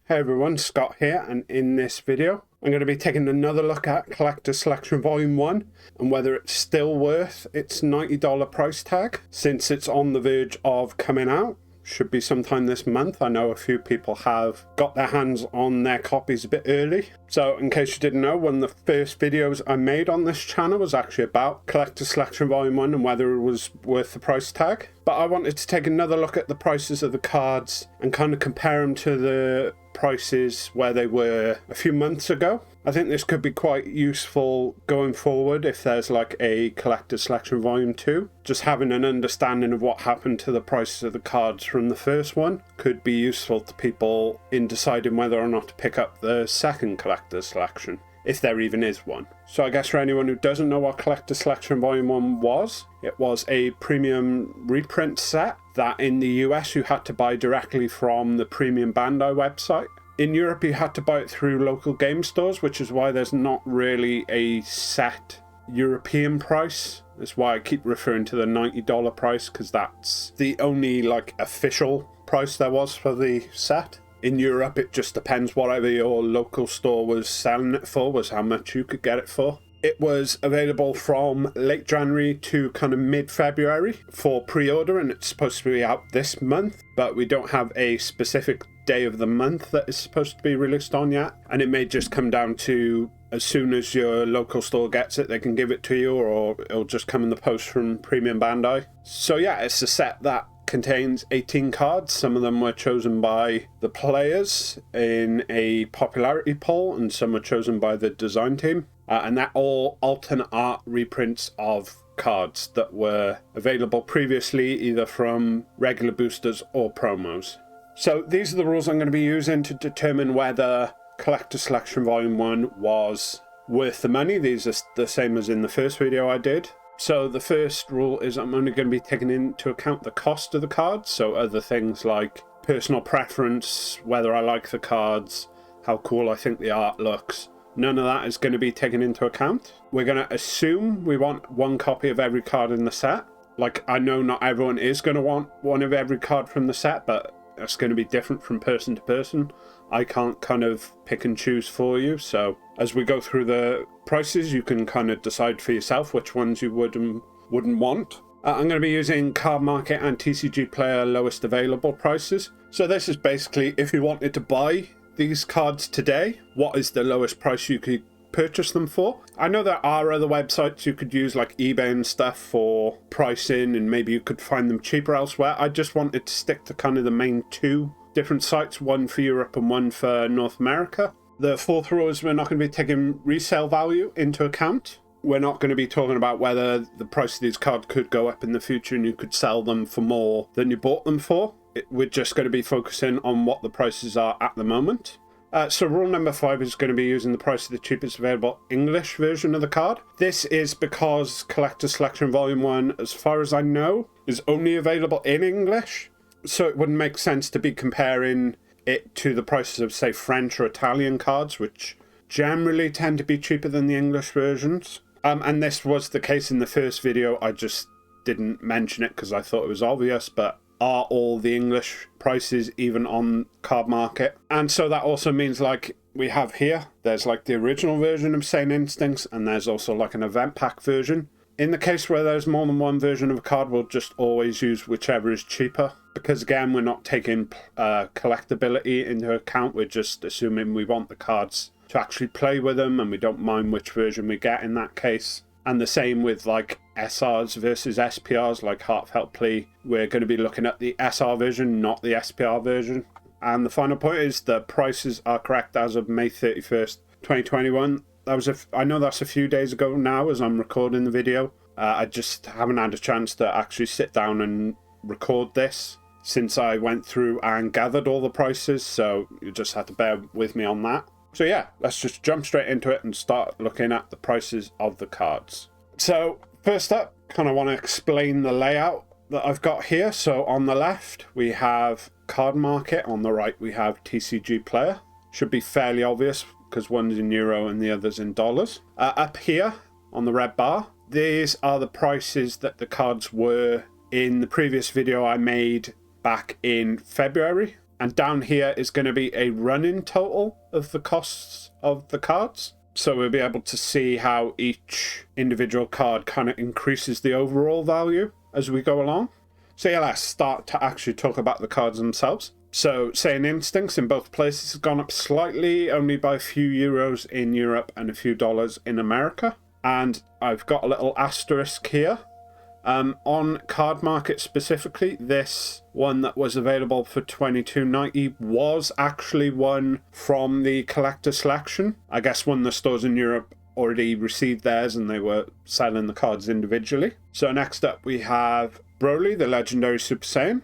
Hey everyone, Scott here, and in this video I'm going to be taking another look at Collector Selection Volume 1 and whether it's still worth its $90 price tag since it's on the verge of coming out. Should be sometime this month. I know a few people have got their hands on their copies a bit early. So in case you didn't know, one of the first videos I made on this channel was actually about Collector Selection Volume 1 and whether it was worth the price tag. But I wanted to take another look at the prices of the cards and kind of compare them to the prices where they were a few months ago. I think this could be quite useful going forward if there's like a Collector Selection Volume 2. Just having an understanding of what happened to the prices of the cards from the first one could be useful to people in deciding whether or not to pick up the second Collector Selection, if there even is one. So I guess for anyone who doesn't know what Collector Selection Volume 1 was, it was a premium reprint set that in the US you had to buy directly from the Premium Bandai website. In Europe you had to buy it through local game stores, which is why there's not really a set European price. That's why I keep referring to the $90 price, because that's the only like official price there was for the set. In Europe, it just depends. Whatever your local store was selling it for was how much you could get it for. It was available from late January to kind of mid-February for pre-order, and it's supposed to be out this month, but we don't have a specific day of the month that it's supposed to be released on yet. And it may just come down to as soon as your local store gets it, they can give it to you, or it'll just come in the post from Premium Bandai. So yeah, it's a set that contains 18 cards. Some of them were chosen by the players in a popularity poll, and some were chosen by the design team. And they're all alternate art reprints of cards that were available previously, either from regular boosters or promos. So these are the rules I'm going to be using to determine whether Collector Selection Volume 1 was worth the money. These are the same as in the first video I did. So the first rule is I'm only going to be taking into account the cost of the cards, so other things like personal preference, whether I like the cards, how cool I think the art looks. None of that is going to be taken into account. We're going to assume we want one copy of every card in the set. Like, I know not everyone is going to want one of every card from the set, but it's going to be different from person to person. I can't kind of pick and choose for you, so as we go through the prices, you can kind of decide for yourself which ones you would and wouldn't want. I'm going to be using Card Market and TCG Player lowest available prices. So this is basically if you wanted to buy these cards today, what is the lowest price you could purchase them for? I know there are other websites you could use like eBay and stuff for pricing, and maybe you could find them cheaper elsewhere. I just wanted to stick to kind of the main two different sites, one for Europe and one for North America. The fourth rule is we're not going to be taking resale value into account. We're not going to be talking about whether the price of these cards could go up in the future and you could sell them for more than you bought them for. We're just going to be focusing on what the prices are at the moment. So rule number 5 is going to be using the price of the cheapest available English version of the card. This is because Collector Selection Volume 1, as far as I know, is only available in English. So it wouldn't make sense to be comparing it to the prices of, say, French or Italian cards, which generally tend to be cheaper than the English versions. And this was the case in the first video. I just didn't mention it because I thought it was obvious, but are all the English prices even on Card Market? And so that also means, like we have here, there's like the original version of Saiyan Instincts, and there's also like an event pack version. In the case where there's more than one version of a card, we'll just always use whichever is cheaper. Because again, we're not taking collectability into account. We're just assuming we want the cards to actually play with them, and we don't mind which version we get in that case. And the same with like SRs versus SPRs, like Heartfelt Plea. We're going to be looking at the SR version, not the SPR version. And the final point is the prices are correct as of May 31st, 2021. I know that's a few days ago now as I'm recording the video. I just haven't had a chance to actually sit down and record this since I went through and gathered all the prices, so you just have to bear with me on that. So yeah, let's just jump straight into it and start looking at the prices of the cards. So first up, kind of want to explain the layout that I've got here. So on the left we have Card Market, on the right we have TCG Player. Should be fairly obvious because one's in euro and the other's in dollars. Up here on the red bar, these are the prices that the cards were in the previous video I made back in February. And down here is going to be a run-in total of the costs of the cards. So we'll be able to see how each individual card kind of increases the overall value as we go along. So yeah, let's start to actually talk about the cards themselves. So Saiyan Instincts in both places has gone up slightly, only by a few euros in Europe and a few dollars in America. And I've got a little asterisk here. On Card Market specifically, this one that was available for $22.90 was actually one from the collector selection. I guess when the stores in Europe already received theirs and they were selling the cards individually. So next up we have Broly, the legendary Super Saiyan.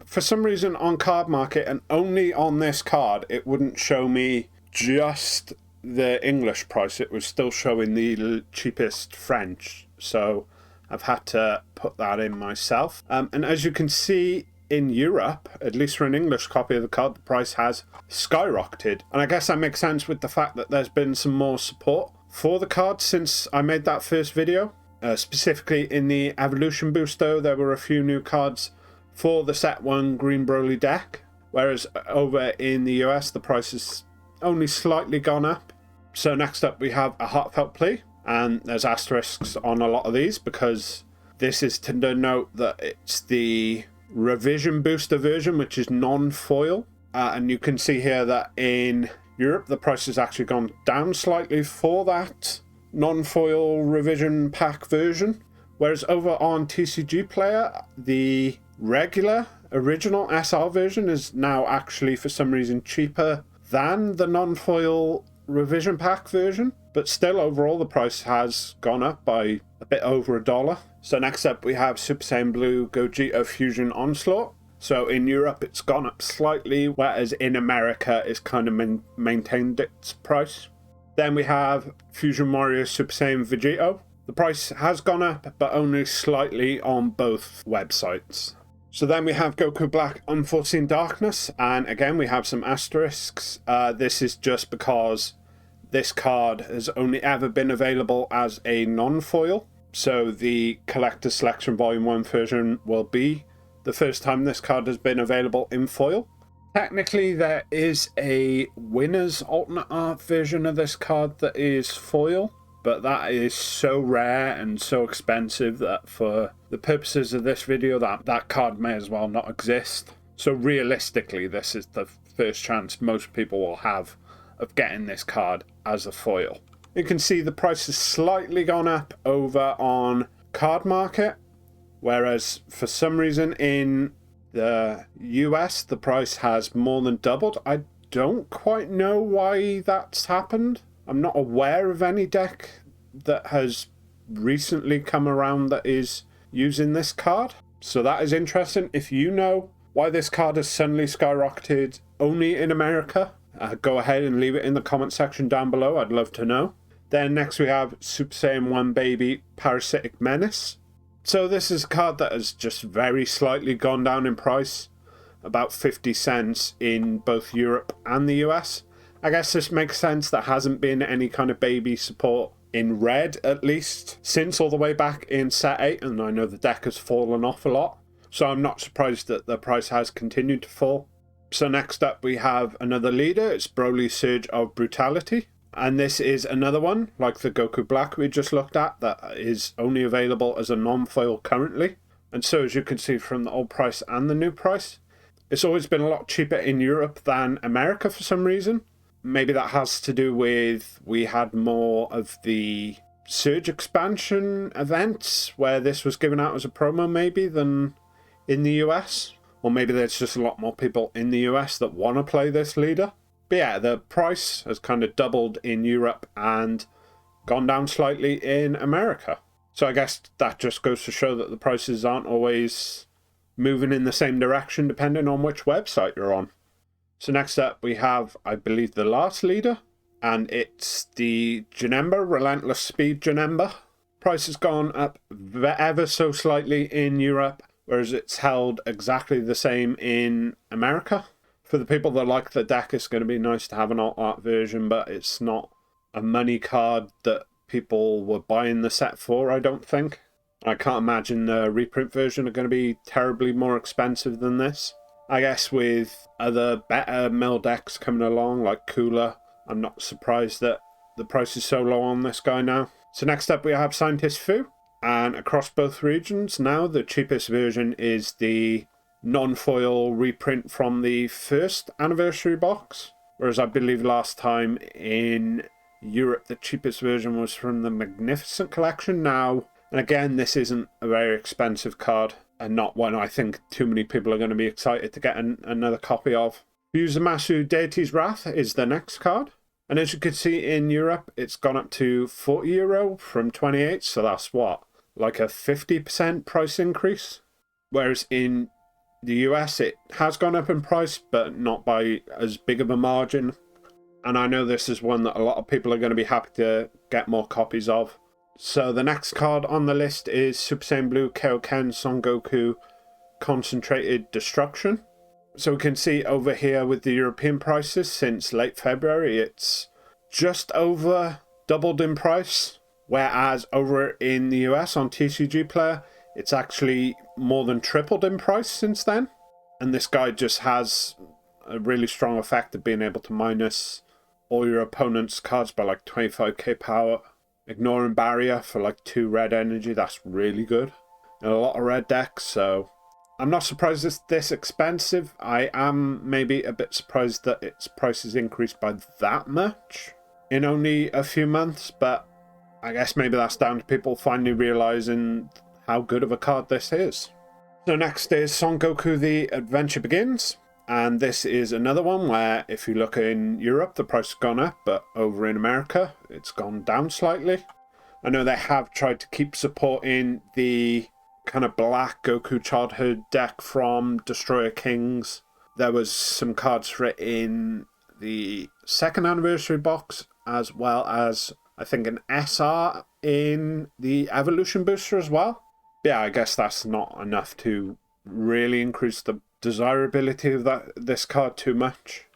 For some reason on Card Market, and only on this card, it wouldn't show me just the English price. It was still showing the cheapest French. So I've had to put that in myself. And as you can see in Europe, at least for an English copy of the card, the price has skyrocketed. And I guess that makes sense with the fact that there's been some more support for the card since I made that first video. Specifically in the Evolution Booster, there were a few new cards for the Set 1 Green Broly deck. Whereas over in the US, the price has only slightly gone up. So next up we have a Heartfelt Plea. And there's asterisks on a lot of these because this is to denote that it's the revision booster version, which is non-foil. And you can see here that in Europe, the price has actually gone down slightly for that non-foil revision pack version. Whereas over on TCG Player, the regular original SR version is now actually for some reason cheaper than the non-foil revision pack version. But still, overall, the price has gone up by a bit over $1. So next up, we have Super Saiyan Blue Gogeta Fusion Onslaught. So in Europe, it's gone up slightly, whereas in America, it's kind of maintained its price. Then we have Fusion Warrior Super Saiyan Vegito. The price has gone up, but only slightly on both websites. So then we have Goku Black Unforeseen Darkness. And again, we have some asterisks. This is just because this card has only ever been available as a non-foil, so the Collector Selection Volume 1 version will be the first time this card has been available in foil. Technically, there is a winner's alternate art version of this card that is foil, but that is so rare and so expensive that for the purposes of this video, that card may as well not exist. So realistically, this is the first chance most people will have of getting this card as a foil. You can see the price has slightly gone up over on Card Market, whereas for some reason in the US the price has more than doubled. I don't quite know why that's happened. I'm not aware of any deck that has recently come around that is using this card. So that is interesting. If you know why this card has suddenly skyrocketed only in America, go ahead and leave it in the comment section down below. I'd love to know. Then next we have Super Saiyan 1 Baby Parasitic Menace. So this is a card that has just very slightly gone down in price, about 50 cents in both Europe and the US. I guess this makes sense. There hasn't been any kind of baby support in red, at least, since all the way back in Set 8, and I know the deck has fallen off a lot. So I'm not surprised that the price has continued to fall. So next up we have another leader. It's Broly Surge of Brutality. And this is another one, like the Goku Black we just looked at, that is only available as a non-foil currently. And so as you can see from the old price and the new price, it's always been a lot cheaper in Europe than America for some reason. Maybe that has to do with we had more of the Surge expansion events where this was given out as a promo maybe than in the US. Or maybe there's just a lot more people in the US that want to play this leader. But yeah, the price has kind of doubled in Europe and gone down slightly in America. So I guess that just goes to show that the prices aren't always moving in the same direction depending on which website you're on. So next up we have, I believe, the last leader. And it's the Genema Relentless Speed Genema. Price has gone up ever so slightly in Europe, whereas it's held exactly the same in America. For the people that like the deck, it's going to be nice to have an alt art version, but it's not a money card that people were buying the set for, I don't think. I can't imagine the reprint version are going to be terribly more expensive than this. I guess with other better mill decks coming along, like Cooler, I'm not surprised that the price is so low on this guy now. So next up we have Scientist Fu, and across both regions now the cheapest version is the non-foil reprint from the first anniversary box, whereas I believe last time in Europe the cheapest version was from the Magnificent Collection now. And again, this isn't a very expensive card, and not one I think too many people are going to be excited to get another copy of. Fusamasu Deity's Wrath is the next card. And as you can see in Europe, it's gone up to €40 from 28, so that's what? Like a 50% price increase? Whereas in the US, it has gone up in price, but not by as big of a margin. And I know this is one that a lot of people are going to be happy to get more copies of. So the next card on the list is Super Saiyan Blue Kaioken Son Goku Concentrated Destruction. So we can see over here with the European prices since late February, it's just over doubled in price. Whereas over in the US on TCG Player, it's actually more than tripled in price since then. And this guy just has a really strong effect of being able to minus all your opponent's cards by like 25k power. Ignoring barrier for like 2 red energy, that's really good. And a lot of red decks, so I'm not surprised it's this expensive. I am maybe a bit surprised that its price has increased by that much in only a few months, but I guess maybe that's down to people finally realizing how good of a card this is. So next is Son Goku The Adventure Begins. And this is another one where if you look in Europe, the price has gone up, but over in America, it's gone down slightly. I know they have tried to keep supporting the kind of black Goku childhood deck from Destroyer Kings. There was some cards for it in the second anniversary box, as well as I think an SR in the Evolution Booster as well. Yeah, I guess that's not enough to really increase the desirability of this card too much.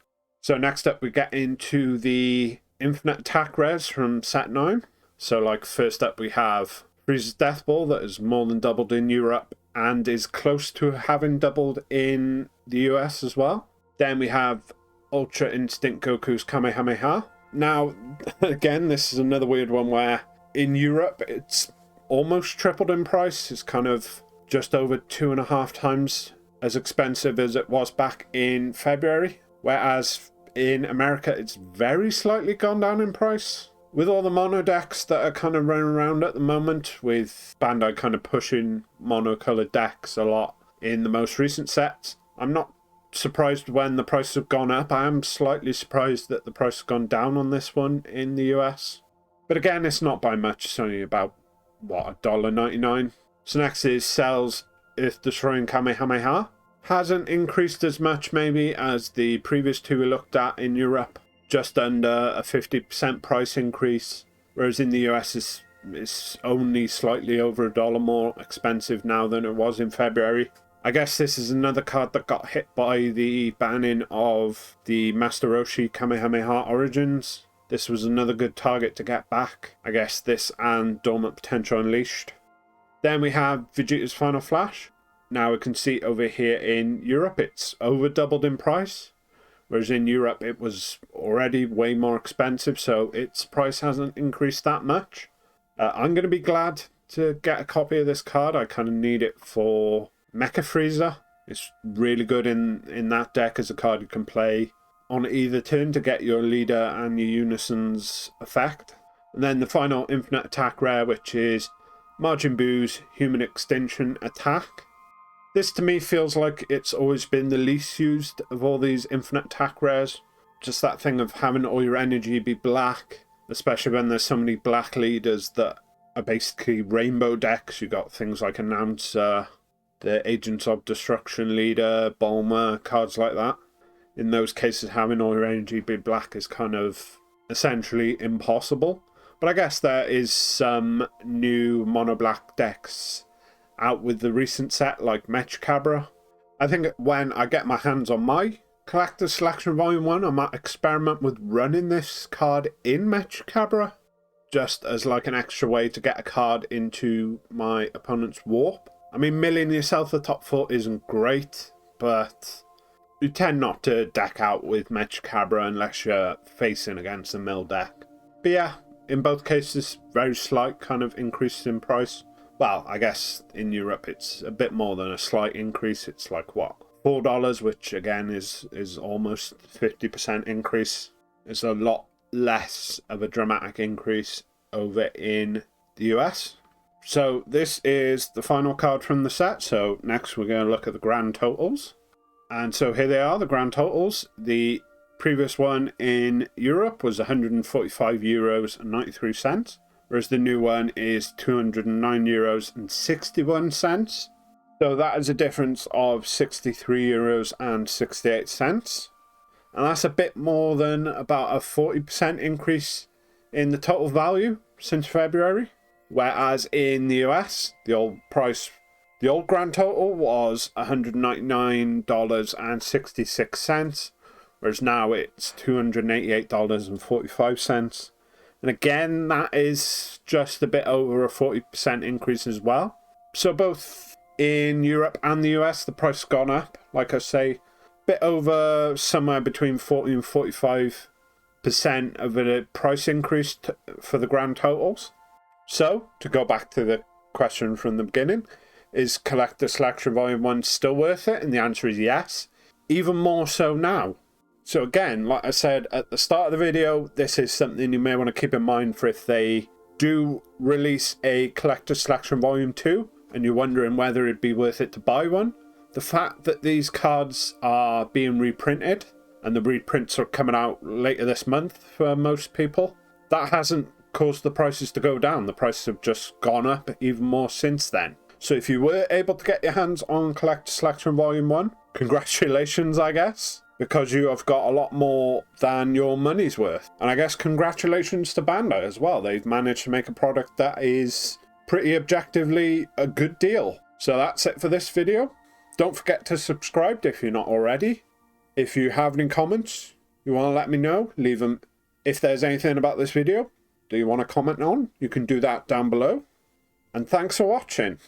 So next up we get into the Infinite Attack Revs from set 9. So like first up we have Frieza's Death Ball that has more than doubled in Europe and is close to having doubled in the US as well. Then we have Ultra Instinct Goku's Kamehameha. Now again, this is another weird one where in Europe it's almost tripled in price. It's kind of just over 2.5 times as expensive as it was back in February, whereas in America it's very slightly gone down in price. With all the mono decks that are kind of running around at the moment, with Bandai kind of pushing mono-coloured decks a lot in the most recent sets, I'm not surprised when the prices have gone up. I am slightly surprised that the price has gone down on this one in the US. But again, it's not by much, it's only about, what, $1.99. So next is Cell's Earth Destroying Kamehameha. Hasn't increased as much maybe as the previous two we looked at in Europe. Just under a 50% price increase. Whereas in the US it's only slightly over $1 more expensive now than it was in February. I guess this is another card that got hit by the banning of the Master Roshi Kamehameha Origins. This was another good target to get back. I guess this and Dormant Potential Unleashed. Then we have Vegeta's Final Flash. Now we can see over here in Europe it's over doubled in price. Whereas in Europe it was already way more expensive, so its price hasn't increased that much. I'm going to be glad to get a copy of this card. I kind of need it for Mecha Frieza. It's really good in that deck as a card you can play on either turn to get your leader and your unison's effect. And then the final Infinite Attack rare, which is Majin Buu's Human Extinction Attack. This to me feels like it's always been the least used of all these Infinite Attack rares. Just that thing of having all your energy be black, especially when there's so many black leaders that are basically rainbow decks. You got things like Announcer, the Agents of Destruction leader, Bulma, cards like that. In those cases, having all your energy be black is kind of essentially impossible. But I guess there is some new mono black decks out with the recent set, like Mech Cabra. I think when I get my hands on my Collector's Selection Volume 1, I might experiment with running this card in Mech Cabra, just as like an extra way to get a card into my opponent's warp. I mean, milling yourself the top 4 isn't great, but You tend not to deck out with Mechicabra unless you're facing against a mill deck. But yeah, in both cases, very slight kind of increase in price. Well, I guess in Europe it's a bit more than a slight increase. It's like, what, $4, which again is almost 50% increase. It's a lot less of a dramatic increase over in the US. So this is the final card from the set. So next we're going to look at the grand totals. And so here they are, the grand totals. The previous one in Europe was 145 euros and 93 cents, whereas the new one is 209 euros and 61 cents. So that is a difference of 63 euros and 68 cents. And that's a bit more than about a 40% increase in the total value since February. Whereas in the US, the old grand total was $199.66, whereas now it's $288.45. And again, that is just a bit over a 40% increase as well. So both in Europe and the US, the price has gone up. Like I say, a bit over somewhere between 40 and 45% of a price increase for the grand totals. So, to go back to the question from the beginning, is Collector Selection Volume 1 still worth it? And the answer is yes. Even more so now. So again, like I said at the start of the video, this is something you may want to keep in mind for if they do release a Collector Selection Volume 2 and you're wondering whether it'd be worth it to buy one. The fact that these cards are being reprinted and the reprints are coming out later this month for most people, that hasn't caused the prices to go down. The prices have just gone up even more since then. So if you were able to get your hands on Collector Selection Volume 1, congratulations, I guess, because you have got a lot more than your money's worth. And I guess congratulations to Bandai as well. They've managed to make a product that is pretty objectively a good deal. So that's it for this video. Don't forget to subscribe if you're not already. If you have any comments you want to let me know, leave them. If there's anything about this video that you want to comment on, you can do that down below. And thanks for watching.